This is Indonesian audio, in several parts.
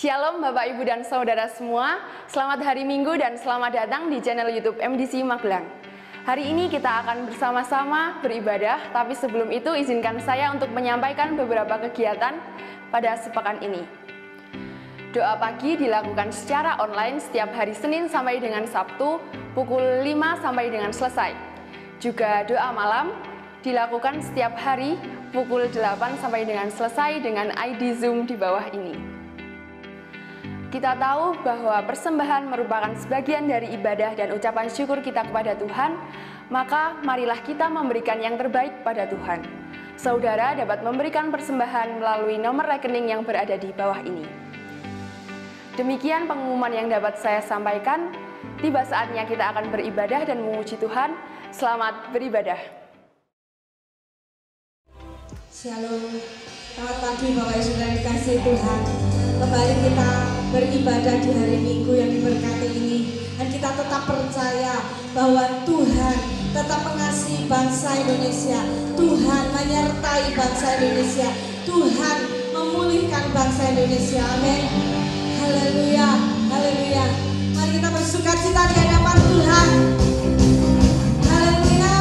Shalom Bapak Ibu dan Saudara semua, selamat hari Minggu dan selamat datang di channel YouTube MDC Magelang. Hari ini kita akan bersama-sama beribadah, tapi sebelum itu izinkan saya untuk menyampaikan beberapa kegiatan pada sepekan ini. Doa pagi dilakukan secara online setiap hari Senin sampai dengan Sabtu pukul 5 sampai dengan selesai. Juga doa malam dilakukan setiap hari pukul 8 sampai dengan selesai dengan ID Zoom di bawah ini. Kita tahu bahwa persembahan merupakan sebagian dari ibadah dan ucapan syukur kita kepada Tuhan, maka marilah kita memberikan yang terbaik pada Tuhan. Saudara dapat memberikan persembahan melalui nomor rekening yang berada di bawah ini. Demikian pengumuman yang dapat saya sampaikan. Tiba saatnya kita akan beribadah dan memuji Tuhan. Selamat beribadah. Shalom, selamat pagi Bapak Ibu Saudara dikasihi Tuhan. Kembali kita beribadah di hari Minggu yang diberkati ini, dan kita tetap percaya bahwa Tuhan tetap mengasihi bangsa Indonesia. Tuhan menyertai bangsa Indonesia. Tuhan memulihkan bangsa Indonesia. Amin. Haleluya, haleluya. Mari kita bersukacita di hadapan Tuhan. Haleluya.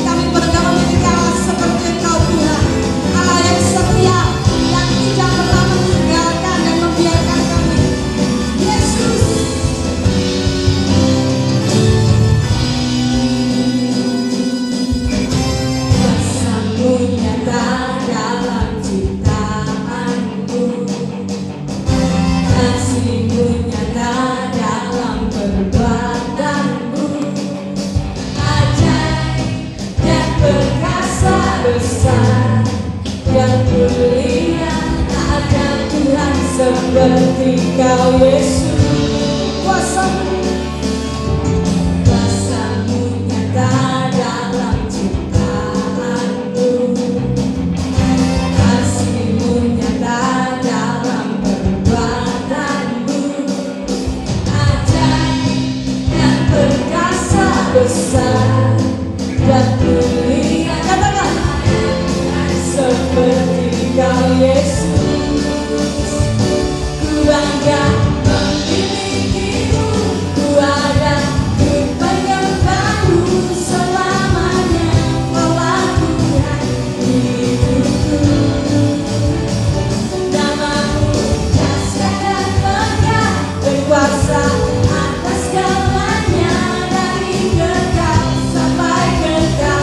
Kami berdua memiliki Allah seperti Engkau Tuhan, Allah yang setia, yang tidak pernah meninggalkan dan membiarkan kami. Yesus. Kuasa-Mu nyata dalam ciptaanku, kasih-Mu nyata dalam perbuatanmu, ajaib dan perkasa besar yang mulia. Tak ada Tuhan seperti Kau Yesus. Kuasa-Mu nyata dalam ciptaanmu, kasih-Mu nyata dalam perbuatanmu, ajaib dan perkasa besar dan mulia. Katakan, seperti Kau Yesus. Ku bangga memilikimu, ku ada untuk menyembahmu selamanya. Kaulah Tuhan hidupku, namamu dahsyat dan megah, berkuasa atas segalanya, dari kekal sampai kekal.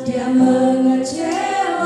Dia mengecewakan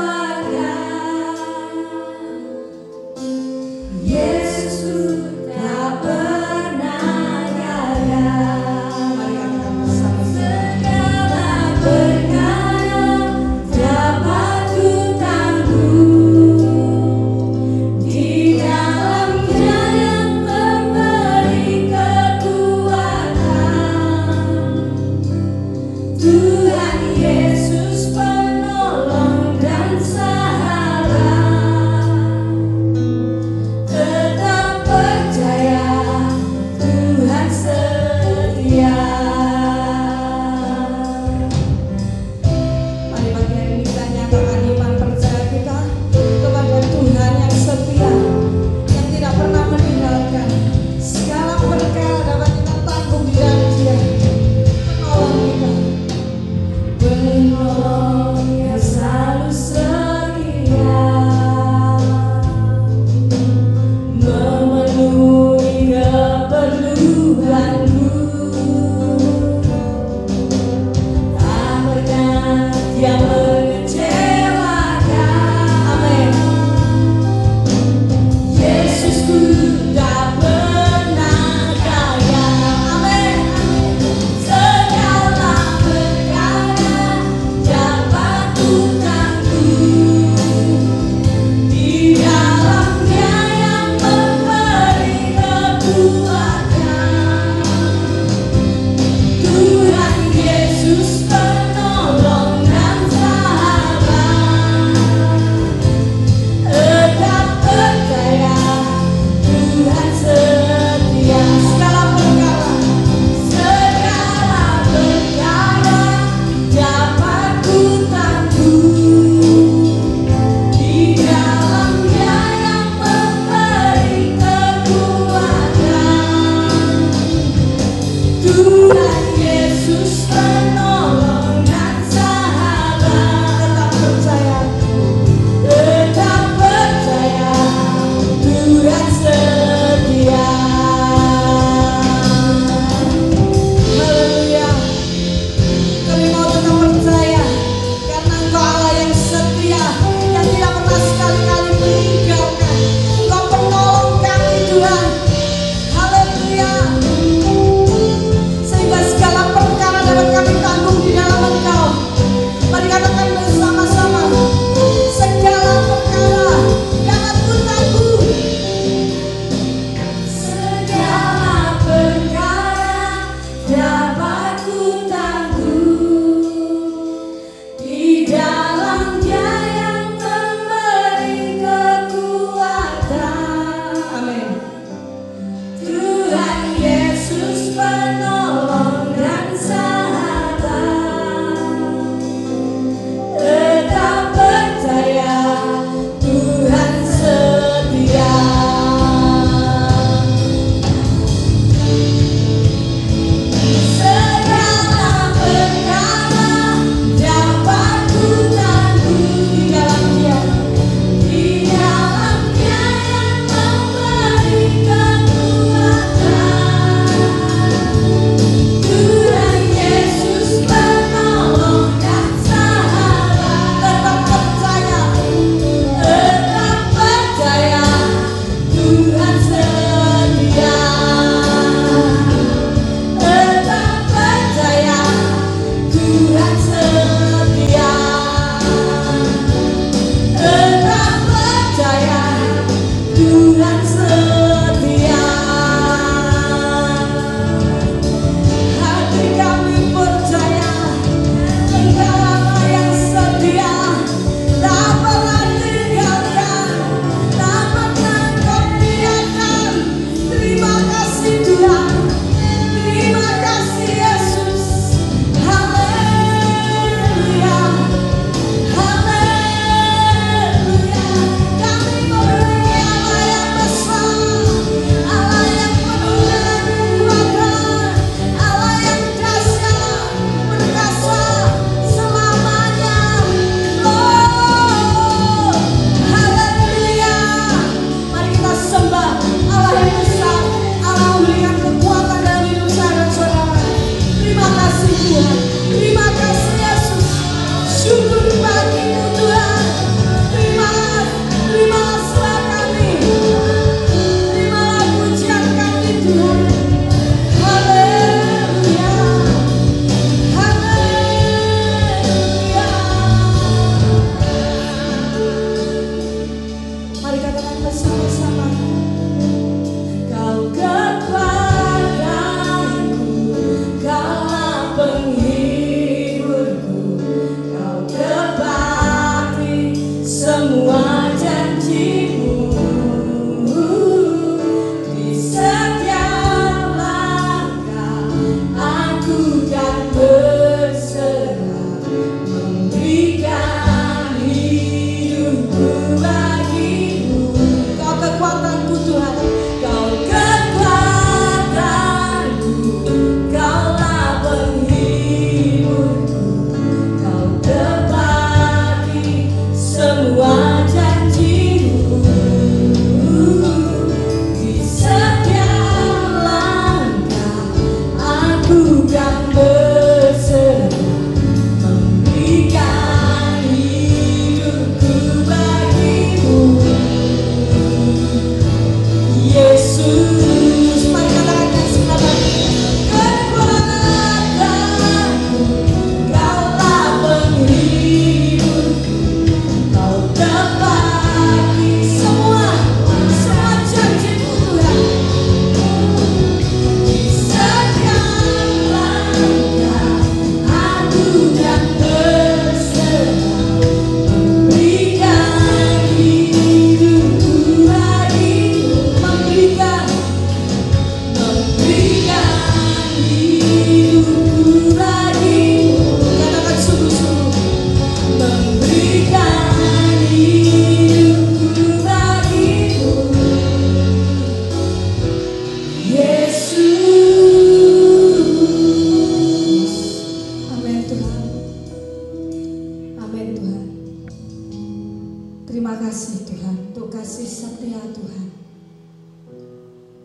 Terima kasih Tuhan untuk kasih setia Tuhan.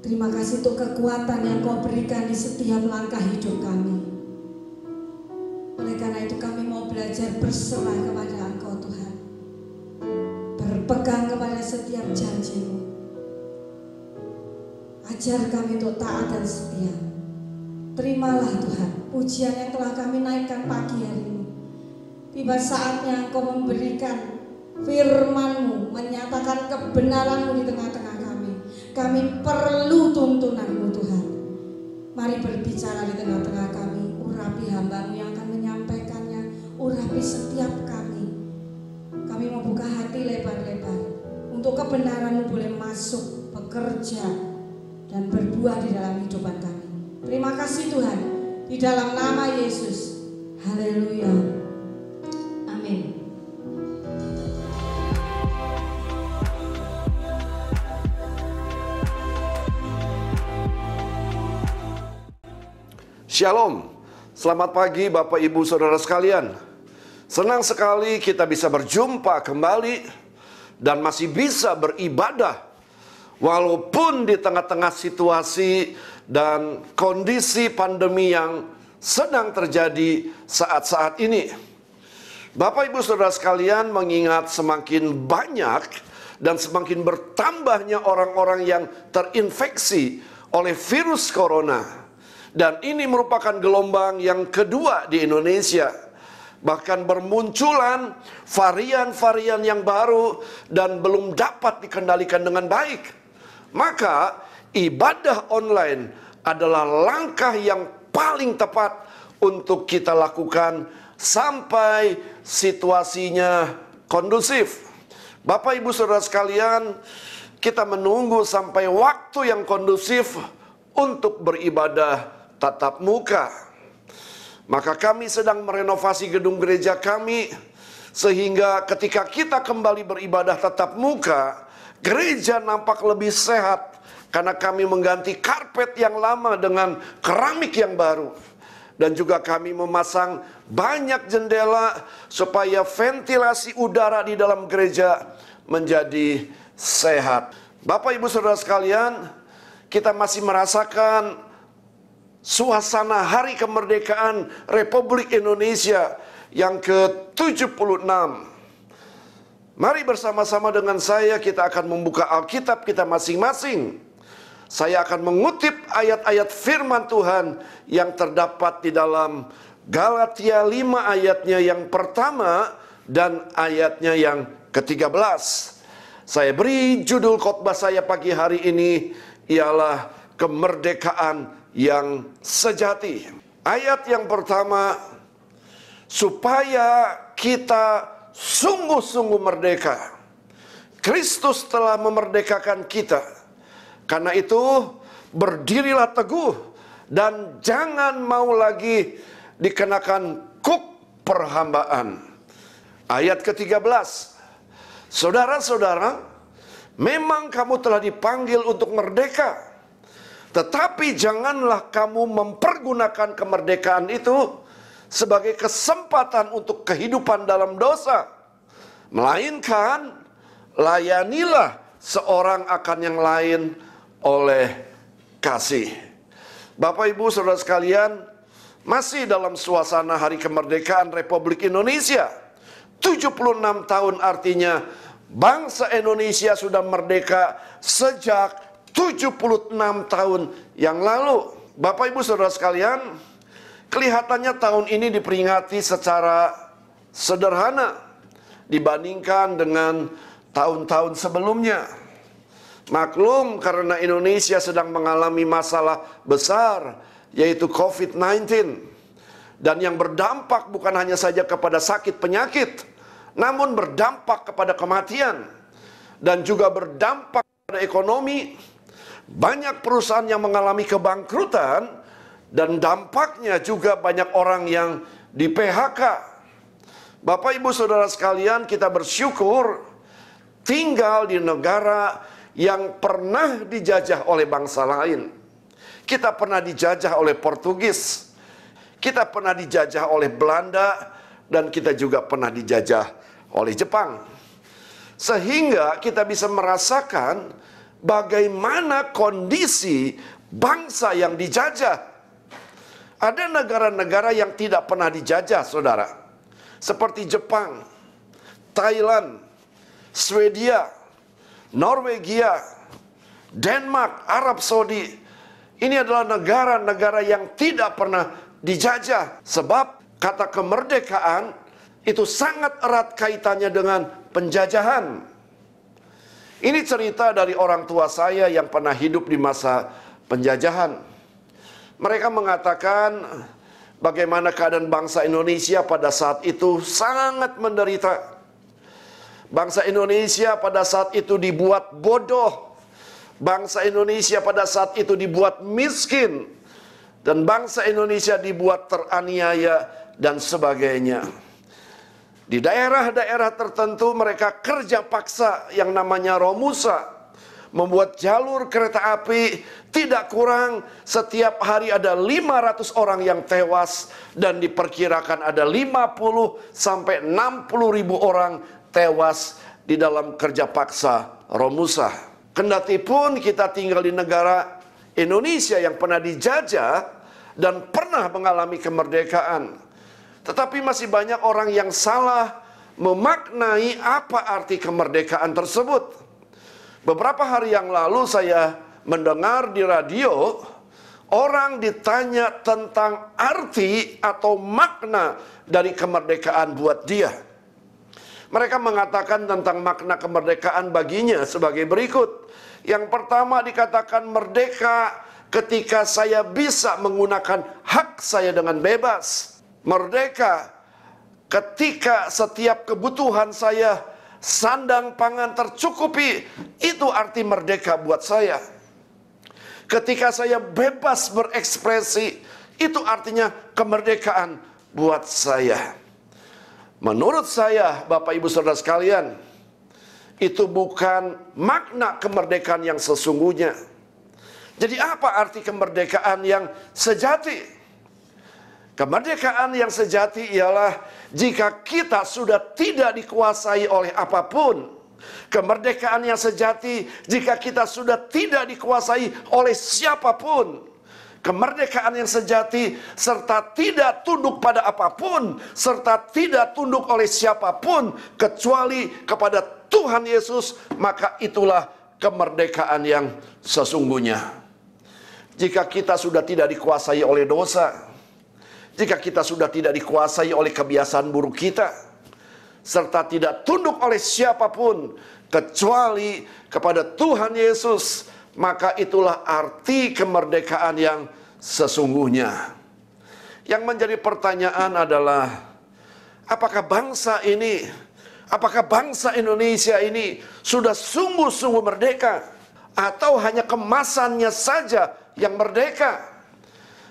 Terima kasih untuk kekuatan yang Kau berikan di setiap langkah hidup kami. Oleh karena itu kami mau belajar berserah kepada Engkau Tuhan, berpegang kepada setiap janji-Mu. Ajar kami untuk taat dan setia. Terimalah Tuhan pujian yang telah kami naikkan pagi hari ini. Tiba saatnya Engkau memberikan firman-Mu, menyatakan kebenaran-Mu di tengah-tengah kami. Kami perlu tuntunan-Mu Tuhan. Mari berbicara di tengah-tengah kami. Urapi hamba-Mu yang akan menyampaikannya. Urapi setiap kami. Kami mau buka hati lebar-lebar untuk kebenaran-Mu boleh masuk, bekerja, dan berbuah di dalam kehidupan kami. Terima kasih Tuhan. Di dalam nama Yesus. Haleluya. Amin. Shalom, selamat pagi Bapak Ibu Saudara sekalian. Senang sekali kita bisa berjumpa kembali dan masih bisa beribadah walaupun di tengah-tengah situasi dan kondisi pandemi yang sedang terjadi saat-saat ini. Bapak Ibu Saudara sekalian, mengingat semakin banyak dan semakin bertambahnya orang-orang yang terinfeksi oleh virus corona. Dan ini merupakan gelombang yang kedua di Indonesia. Bahkan bermunculan varian-varian yang baru dan belum dapat dikendalikan dengan baik. Maka ibadah online adalah langkah yang paling tepat untuk kita lakukan sampai situasinya kondusif. Bapak Ibu Saudara sekalian, kita menunggu sampai waktu yang kondusif untuk beribadah tatap muka. Maka kami sedang merenovasi gedung gereja kami, sehingga ketika kita kembali beribadah tatap muka, gereja nampak lebih sehat karena kami mengganti karpet yang lama dengan keramik yang baru. Dan juga kami memasang banyak jendela supaya ventilasi udara di dalam gereja menjadi sehat. Bapak Ibu Saudara sekalian, kita masih merasakan suasana Hari Kemerdekaan Republik Indonesia yang ke-76. Mari bersama-sama dengan saya kita akan membuka Alkitab kita masing-masing. Saya akan mengutip ayat-ayat firman Tuhan yang terdapat di dalam Galatia 5 ayatnya yang pertama dan ayatnya yang ke-13. Saya beri judul khotbah saya pagi hari ini ialah kemerdekaan yang sejati. Ayat yang pertama, supaya kita sungguh-sungguh merdeka. Kristus telah memerdekakan kita. Karena itu, berdirilah teguh dan jangan mau lagi dikenakan kuk perhambaan. Ayat ke-13, saudara-saudara, memang kamu telah dipanggil untuk merdeka. Tetapi janganlah kamu mempergunakan kemerdekaan itu sebagai kesempatan untuk kehidupan dalam dosa. Melainkan, layanilah seorang akan yang lain oleh kasih. Bapak Ibu Saudara sekalian, masih dalam suasana Hari Kemerdekaan Republik Indonesia. 76 tahun artinya bangsa Indonesia sudah merdeka sejak 76 tahun yang lalu. Bapak Ibu Saudara sekalian, kelihatannya tahun ini diperingati secara sederhana dibandingkan dengan tahun-tahun sebelumnya. Maklum karena Indonesia sedang mengalami masalah besar, yaitu COVID-19. Dan yang berdampak bukan hanya saja kepada sakit penyakit, namun berdampak kepada kematian. Dan juga berdampak pada ekonomi. Banyak perusahaan yang mengalami kebangkrutan, dan dampaknya juga banyak orang yang di PHK. Bapak Ibu Saudara sekalian, kita bersyukur tinggal di negara yang pernah dijajah oleh bangsa lain. Kita pernah dijajah oleh Portugis, kita pernah dijajah oleh Belanda, dan kita juga pernah dijajah oleh Jepang. Sehingga kita bisa merasakan bagaimana kondisi bangsa yang dijajah. Ada negara-negara yang tidak pernah dijajah, saudara. Seperti Jepang, Thailand, Swedia, Norwegia, Denmark, Arab Saudi. Ini adalah negara-negara yang tidak pernah dijajah. Sebab kata kemerdekaan itu sangat erat kaitannya dengan penjajahan. Ini cerita dari orang tua saya yang pernah hidup di masa penjajahan. Mereka mengatakan bagaimana keadaan bangsa Indonesia pada saat itu sangat menderita. Bangsa Indonesia pada saat itu dibuat bodoh. Bangsa Indonesia pada saat itu dibuat miskin. Dan bangsa Indonesia dibuat teraniaya dan sebagainya. Di daerah-daerah tertentu mereka kerja paksa yang namanya Romusa. Membuat jalur kereta api tidak kurang setiap hari ada 500 orang yang tewas. Dan diperkirakan ada 50 sampai 60 ribu orang tewas di dalam kerja paksa Romusa. Kendati pun kita tinggal di negara Indonesia yang pernah dijajah dan pernah mengalami kemerdekaan. Tetapi masih banyak orang yang salah memaknai apa arti kemerdekaan tersebut. Beberapa hari yang lalu saya mendengar di radio, orang ditanya tentang arti atau makna dari kemerdekaan buat dia. Mereka mengatakan tentang makna kemerdekaan baginya sebagai berikut. Yang pertama dikatakan merdeka ketika saya bisa menggunakan hak saya dengan bebas. Merdeka ketika setiap kebutuhan saya, sandang pangan tercukupi. Itu arti merdeka buat saya. Ketika saya bebas berekspresi, itu artinya kemerdekaan buat saya. Menurut saya, Bapak Ibu Saudara sekalian, itu bukan makna kemerdekaan yang sesungguhnya. Jadi apa arti kemerdekaan yang sejati? Kemerdekaan yang sejati ialah jika kita sudah tidak dikuasai oleh apapun. Kemerdekaan yang sejati jika kita sudah tidak dikuasai oleh siapapun. Kemerdekaan yang sejati serta tidak tunduk pada apapun, serta tidak tunduk oleh siapapun kecuali kepada Tuhan Yesus, maka itulah kemerdekaan yang sesungguhnya. Jika kita sudah tidak dikuasai oleh dosa, jika kita sudah tidak dikuasai oleh kebiasaan buruk kita, serta tidak tunduk oleh siapapun kecuali kepada Tuhan Yesus, maka itulah arti kemerdekaan yang sesungguhnya. Yang menjadi pertanyaan adalah, apakah bangsa ini, apakah bangsa Indonesia ini sudah sungguh-sungguh merdeka, atau hanya kemasannya saja yang merdeka?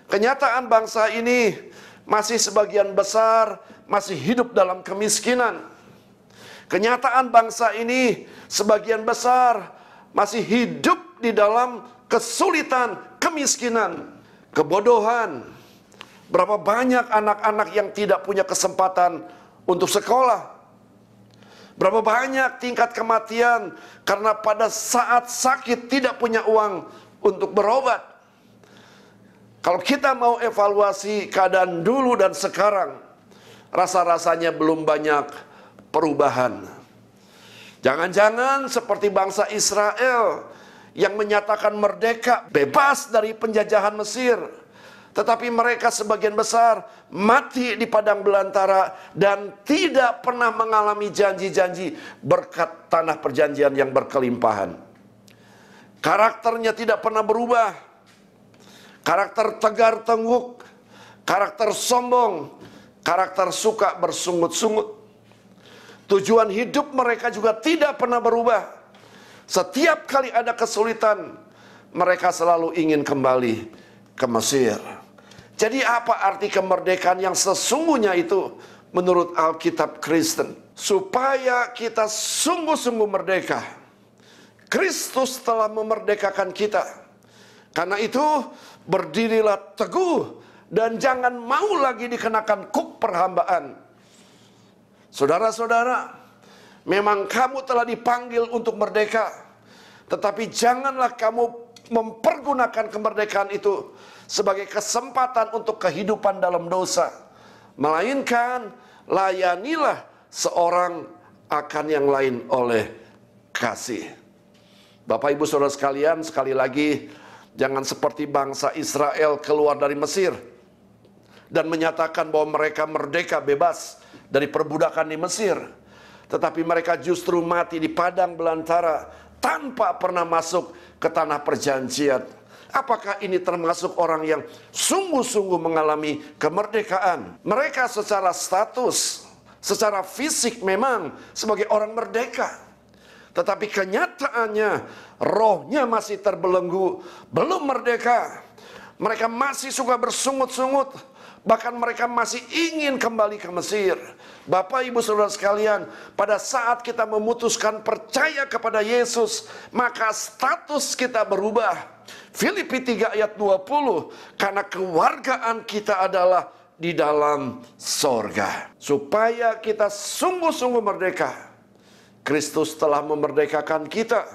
Kenyataan bangsa ini masih sebagian besar masih hidup dalam kemiskinan. Kenyataan bangsa ini sebagian besar masih hidup di dalam kesulitan, kemiskinan, kebodohan. Berapa banyak anak-anak yang tidak punya kesempatan untuk sekolah. Berapa banyak tingkat kematian karena pada saat sakit tidak punya uang untuk berobat. Kalau kita mau evaluasi keadaan dulu dan sekarang, rasa-rasanya belum banyak perubahan. Jangan-jangan seperti bangsa Israel yang menyatakan merdeka, bebas dari penjajahan Mesir. Tetapi mereka sebagian besar mati di padang belantara dan tidak pernah mengalami janji-janji berkat tanah perjanjian yang berkelimpahan. Karakternya tidak pernah berubah. Karakter tegar tenguk, karakter sombong, karakter suka bersungut-sungut. Tujuan hidup mereka juga tidak pernah berubah. Setiap kali ada kesulitan, mereka selalu ingin kembali ke Mesir. Jadi apa arti kemerdekaan yang sesungguhnya itu menurut Alkitab Kristen? Supaya kita sungguh-sungguh merdeka, Kristus telah memerdekakan kita. Karena itu berdirilah teguh dan jangan mau lagi dikenakan kuk perhambaan. Saudara-saudara, Memang kamu telah dipanggil untuk merdeka, tetapi janganlah kamu mempergunakan kemerdekaan itu sebagai kesempatan untuk kehidupan dalam dosa. Melainkan layanilah seorang akan yang lain oleh kasih. Bapak Ibu Saudara sekalian, sekali lagi, jangan seperti bangsa Israel keluar dari Mesir dan menyatakan bahwa mereka merdeka bebas dari perbudakan di Mesir. Tetapi mereka justru mati di padang belantara tanpa pernah masuk ke tanah perjanjian. Apakah ini termasuk orang yang sungguh-sungguh mengalami kemerdekaan? Mereka secara status, secara fisik memang sebagai orang merdeka. Tetapi kenyataannya rohnya masih terbelenggu, belum merdeka. Mereka masih suka bersungut-sungut, bahkan mereka masih ingin kembali ke Mesir. Bapak Ibu Saudara sekalian, pada saat kita memutuskan percaya kepada Yesus, maka status kita berubah. Filipi 3 ayat 20, karena kewargaan kita adalah di dalam sorga. Supaya kita sungguh-sungguh merdeka, Kristus telah memerdekakan kita.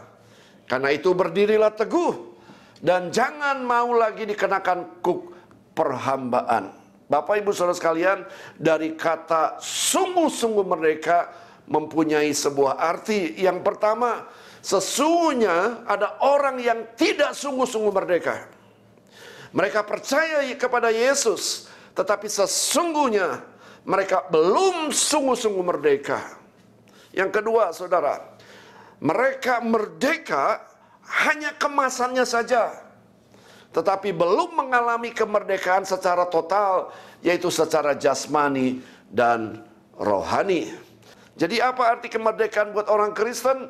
Karena itu berdirilah teguh dan jangan mau lagi dikenakan kuk perhambaan. Bapak Ibu Saudara sekalian, dari kata sungguh-sungguh merdeka mempunyai sebuah arti. Yang pertama, sesungguhnya ada orang yang tidak sungguh-sungguh merdeka. Mereka percaya kepada Yesus, tetapi sesungguhnya mereka belum sungguh-sungguh merdeka. Yang kedua, saudara, mereka merdeka hanya kemasannya saja, tetapi belum mengalami kemerdekaan secara total, yaitu secara jasmani dan rohani. Jadi apa arti kemerdekaan buat orang Kristen?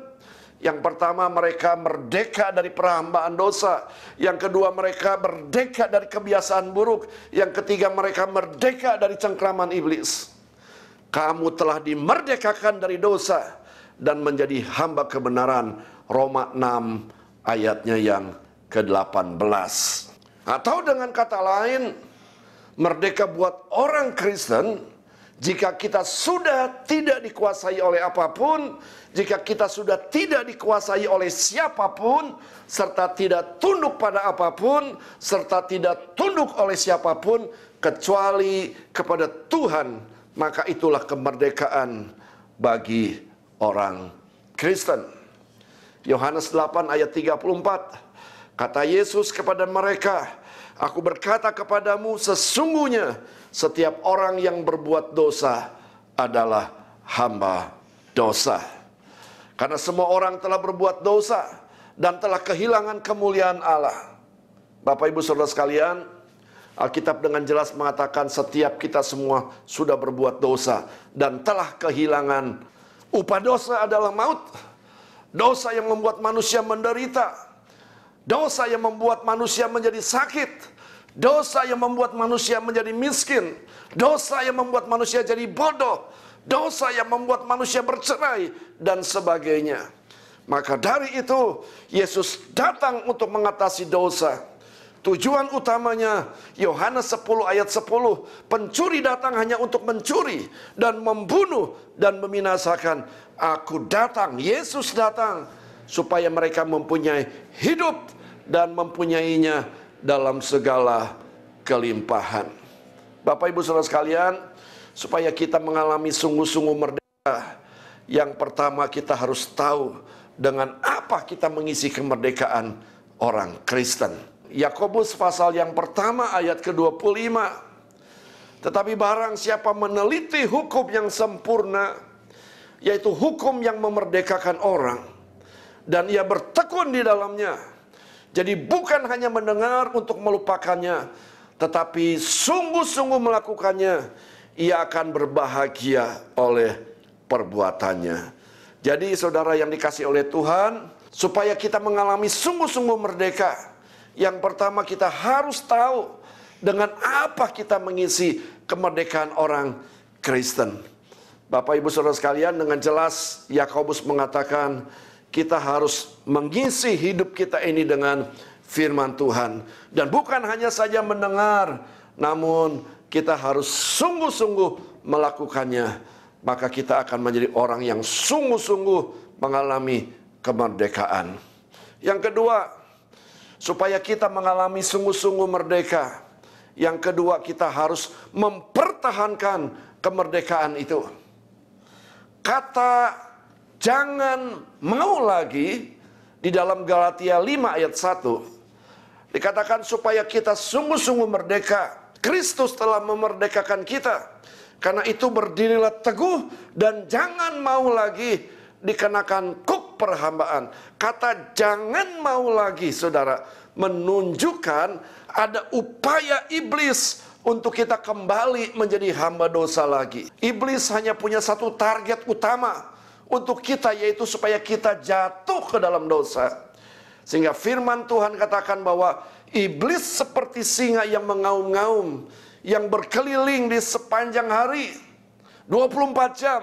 Yang pertama, mereka merdeka dari perhambaan dosa. Yang kedua, mereka merdeka dari kebiasaan buruk. Yang ketiga, mereka merdeka dari cengkraman iblis. Kamu telah dimerdekakan dari dosa dan menjadi hamba kebenaran. Roma 6 ayatnya yang ke-18. Atau dengan kata lain, merdeka buat orang Kristen, jika kita sudah tidak dikuasai oleh apapun, jika kita sudah tidak dikuasai oleh siapapun, serta tidak tunduk pada apapun, serta tidak tunduk oleh siapapun, kecuali kepada Tuhan, maka itulah kemerdekaan bagi orang Kristen. Yohanes 8 ayat 34, kata Yesus kepada mereka, aku berkata kepadamu, sesungguhnya setiap orang yang berbuat dosa adalah hamba dosa. Karena semua orang telah berbuat dosa dan telah kehilangan kemuliaan Allah. Bapak Ibu Saudara sekalian, Alkitab dengan jelas mengatakan setiap kita semua sudah berbuat dosa dan telah kehilangan. Upah dosa adalah maut. Dosa yang membuat manusia menderita. Dosa yang membuat manusia menjadi sakit. Dosa yang membuat manusia menjadi miskin. Dosa yang membuat manusia jadi bodoh. Dosa yang membuat manusia bercerai dan sebagainya. Maka dari itu Yesus datang untuk mengatasi dosa. Tujuan utamanya, Yohanes 10 ayat 10, pencuri datang hanya untuk mencuri dan membunuh dan membinasakan. Aku datang, Yesus datang, supaya mereka mempunyai hidup dan mempunyainya dalam segala kelimpahan. Bapak Ibu Saudara sekalian, supaya kita mengalami sungguh-sungguh merdeka, yang pertama kita harus tahu dengan apa kita mengisi kemerdekaan orang Kristen. Yakobus pasal yang pertama ayat ke-25. Tetapi barang siapa meneliti hukum yang sempurna, yaitu hukum yang memerdekakan orang, dan ia bertekun di dalamnya, jadi bukan hanya mendengar untuk melupakannya, tetapi sungguh-sungguh melakukannya, ia akan berbahagia oleh perbuatannya. Jadi saudara yang dikasih oleh Tuhan, supaya kita mengalami sungguh-sungguh merdeka, yang pertama kita harus tahu dengan apa kita mengisi kemerdekaan orang Kristen. Bapak Ibu Saudara sekalian, dengan jelas Yakobus mengatakan kita harus mengisi hidup kita ini dengan firman Tuhan. Dan bukan hanya saja mendengar, namun kita harus sungguh-sungguh melakukannya maka kita akan menjadi orang yang sungguh-sungguh mengalami kemerdekaan. Yang kedua, supaya kita mengalami sungguh-sungguh merdeka, yang kedua kita harus mempertahankan kemerdekaan itu. Kata jangan mau lagi di dalam Galatia 5 ayat 1 dikatakan supaya kita sungguh-sungguh merdeka. Kristus telah memerdekakan kita. Karena itu berdirilah teguh dan jangan mau lagi dikenakan kuk perhambaan. Kata jangan mau lagi, saudara, menunjukkan ada upaya iblis untuk kita kembali menjadi hamba dosa lagi. Iblis hanya punya satu target utama untuk kita, yaitu supaya kita jatuh ke dalam dosa. Sehingga firman Tuhan katakan bahwa iblis seperti singa yang mengaum-ngaum, yang berkeliling di sepanjang hari 24 jam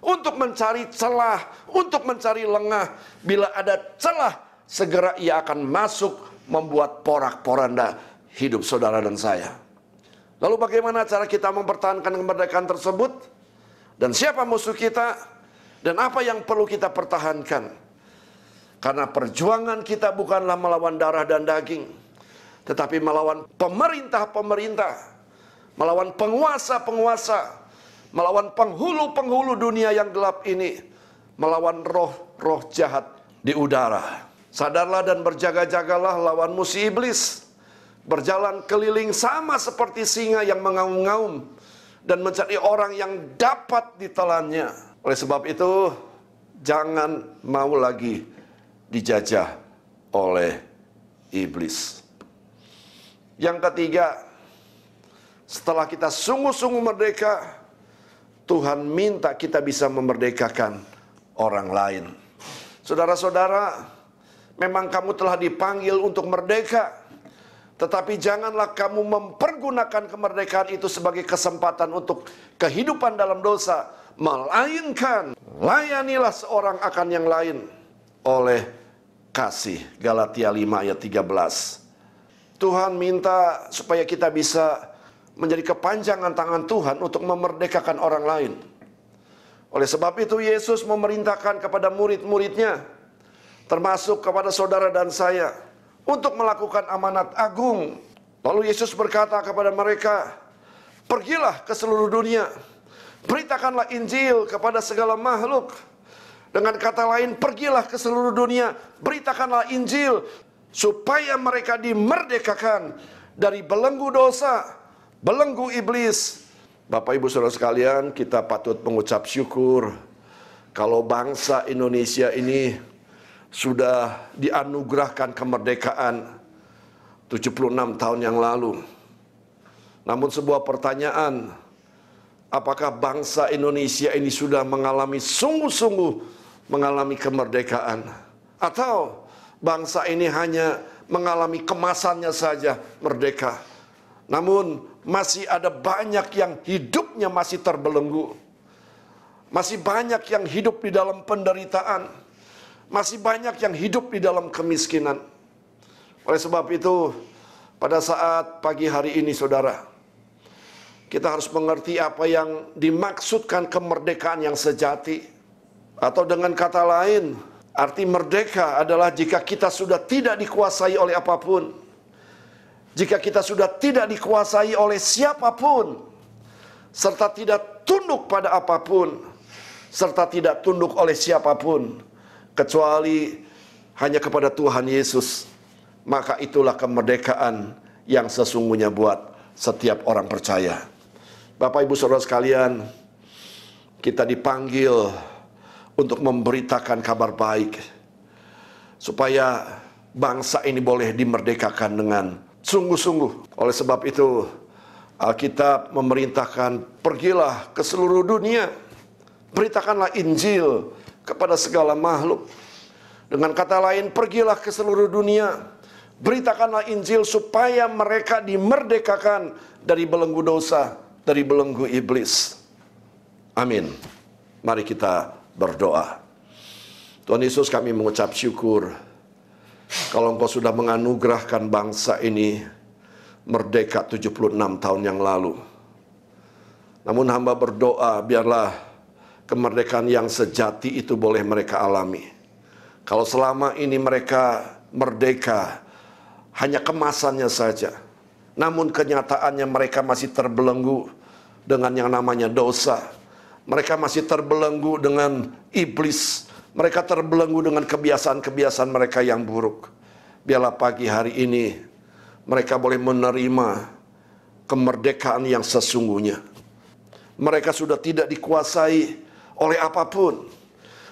untuk mencari celah, untuk mencari lengah. Bila ada celah, segera ia akan masuk membuat porak-poranda hidup saudara dan saya. Lalu bagaimana cara kita mempertahankan kemerdekaan tersebut? Dan siapa musuh kita? Dan apa yang perlu kita pertahankan? Karena perjuangan kita bukanlah melawan darah dan daging, tetapi melawan pemerintah-pemerintah, melawan penguasa-penguasa, melawan penghulu-penghulu dunia yang gelap ini, melawan roh-roh jahat di udara. Sadarlah dan berjaga-jagalah lawanmu si iblis. Berjalan keliling sama seperti singa yang mengaum-ngaum dan mencari orang yang dapat ditelannya. Oleh sebab itu, jangan mau lagi dijajah oleh iblis. Yang ketiga, setelah kita sungguh-sungguh merdeka, Tuhan minta kita bisa memerdekakan orang lain. Saudara-saudara, memang kamu telah dipanggil untuk merdeka, tetapi janganlah kamu mempergunakan kemerdekaan itu sebagai kesempatan untuk kehidupan dalam dosa, melainkan layanilah seorang akan yang lain oleh kasih. Galatia 5 ayat 13. Tuhan minta supaya kita bisa menjadi kepanjangan tangan Tuhan untuk memerdekakan orang lain. Oleh sebab itu Yesus memerintahkan kepada murid-muridnya, termasuk kepada saudara dan saya, untuk melakukan amanat agung. Lalu Yesus berkata kepada mereka, pergilah ke seluruh dunia, beritakanlah Injil kepada segala makhluk. Dengan kata lain, pergilah ke seluruh dunia, beritakanlah Injil, supaya mereka dimerdekakan dari belenggu dosa, belenggu iblis. Bapak Ibu Saudara sekalian, kita patut mengucap syukur kalau bangsa Indonesia ini sudah dianugerahkan kemerdekaan 76 tahun yang lalu. Namun sebuah pertanyaan, apakah bangsa Indonesia ini sudah mengalami sungguh-sungguh mengalami kemerdekaan? Atau bangsa ini hanya mengalami kemasannya saja merdeka, namun masih ada banyak yang hidupnya masih terbelenggu, masih banyak yang hidup di dalam penderitaan, masih banyak yang hidup di dalam kemiskinan. Oleh sebab itu, pada saat pagi hari ini saudara, kita harus mengerti apa yang dimaksudkan kemerdekaan yang sejati. Atau dengan kata lain, arti merdeka adalah jika kita sudah tidak dikuasai oleh apapun, jika kita sudah tidak dikuasai oleh siapapun, serta tidak tunduk pada apapun, serta tidak tunduk oleh siapapun, kecuali hanya kepada Tuhan Yesus. Maka itulah kemerdekaan yang sesungguhnya buat setiap orang percaya. Bapak Ibu Saudara sekalian, kita dipanggil untuk memberitakan kabar baik, supaya bangsa ini boleh dimerdekakan dengan sungguh-sungguh. Oleh sebab itu, Alkitab memerintahkan, pergilah ke seluruh dunia, beritakanlah Injil kepada segala makhluk. Dengan kata lain, pergilah ke seluruh dunia, beritakanlah Injil supaya mereka dimerdekakan dari belenggu dosa, dari belenggu iblis. Amin. Mari kita berdoa. Tuhan Yesus, kami mengucap syukur kalau Engkau sudah menganugerahkan bangsa ini merdeka 76 tahun yang lalu. Namun hamba berdoa, biarlah kemerdekaan yang sejati itu boleh mereka alami. Kalau selama ini mereka merdeka hanya kemasannya saja, namun kenyataannya mereka masih terbelenggu dengan yang namanya dosa. Mereka masih terbelenggu dengan iblis. Mereka terbelenggu dengan kebiasaan-kebiasaan mereka yang buruk. Biarlah pagi hari ini mereka boleh menerima kemerdekaan yang sesungguhnya. Mereka sudah tidak dikuasai oleh apapun.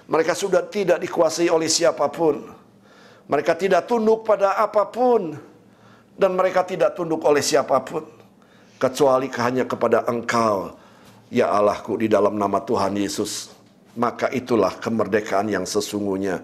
Mereka sudah tidak dikuasai oleh siapapun. Mereka tidak tunduk pada apapun. Dan mereka tidak tunduk oleh siapapun. Kecuali hanya kepada Engkau, ya Allahku, di dalam nama Tuhan Yesus. Maka itulah kemerdekaan yang sesungguhnya.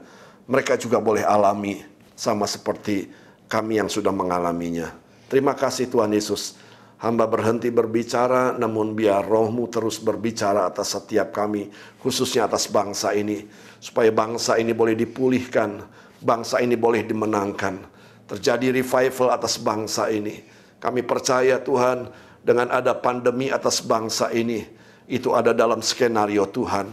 Mereka juga boleh alami sama seperti kami yang sudah mengalaminya. Terima kasih Tuhan Yesus. Hamba berhenti berbicara, namun biar Roh-Mu terus berbicara atas setiap kami, khususnya atas bangsa ini. Supaya bangsa ini boleh dipulihkan, bangsa ini boleh dimenangkan. Terjadi revival atas bangsa ini. Kami percaya Tuhan, dengan ada pandemi atas bangsa ini, itu ada dalam skenario Tuhan,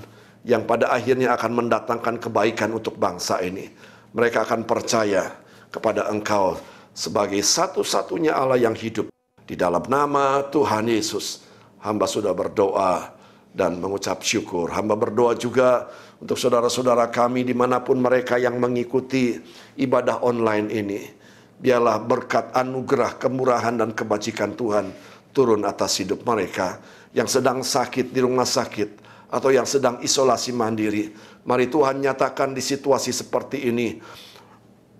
yang pada akhirnya akan mendatangkan kebaikan untuk bangsa ini. Mereka akan percaya kepada Engkau sebagai satu-satunya Allah yang hidup. Di dalam nama Tuhan Yesus, hamba sudah berdoa dan mengucap syukur. Hamba berdoa juga untuk saudara-saudara kami dimanapun mereka yang mengikuti ibadah online ini. Biarlah berkat anugerah, kemurahan dan kebajikan Tuhan turun atas hidup mereka. Yang sedang sakit di rumah sakit atau yang sedang isolasi mandiri. Mari Tuhan nyatakan di situasi seperti ini.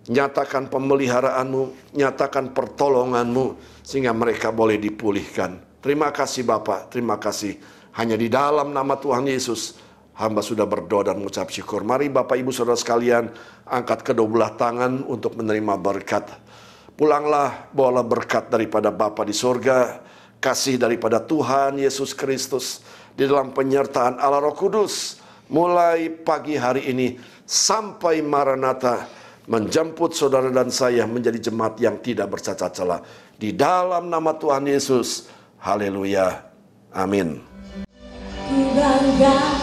Nyatakan pemeliharaanmu, nyatakan pertolonganmu, sehingga mereka boleh dipulihkan. Terima kasih Bapa, terima kasih. Hanya di dalam nama Tuhan Yesus, hamba sudah berdoa dan mengucap syukur. Mari Bapak Ibu Saudara sekalian, angkat kedua belah tangan untuk menerima berkat. Pulanglah, bawalah berkat daripada Bapa di sorga, kasih daripada Tuhan Yesus Kristus, di dalam penyertaan Allah Roh Kudus, mulai pagi hari ini sampai Maranatha, menjemput saudara dan saya menjadi jemaat yang tidak bercacat celah. Di dalam nama Tuhan Yesus. Haleluya. Amin. Ku bangga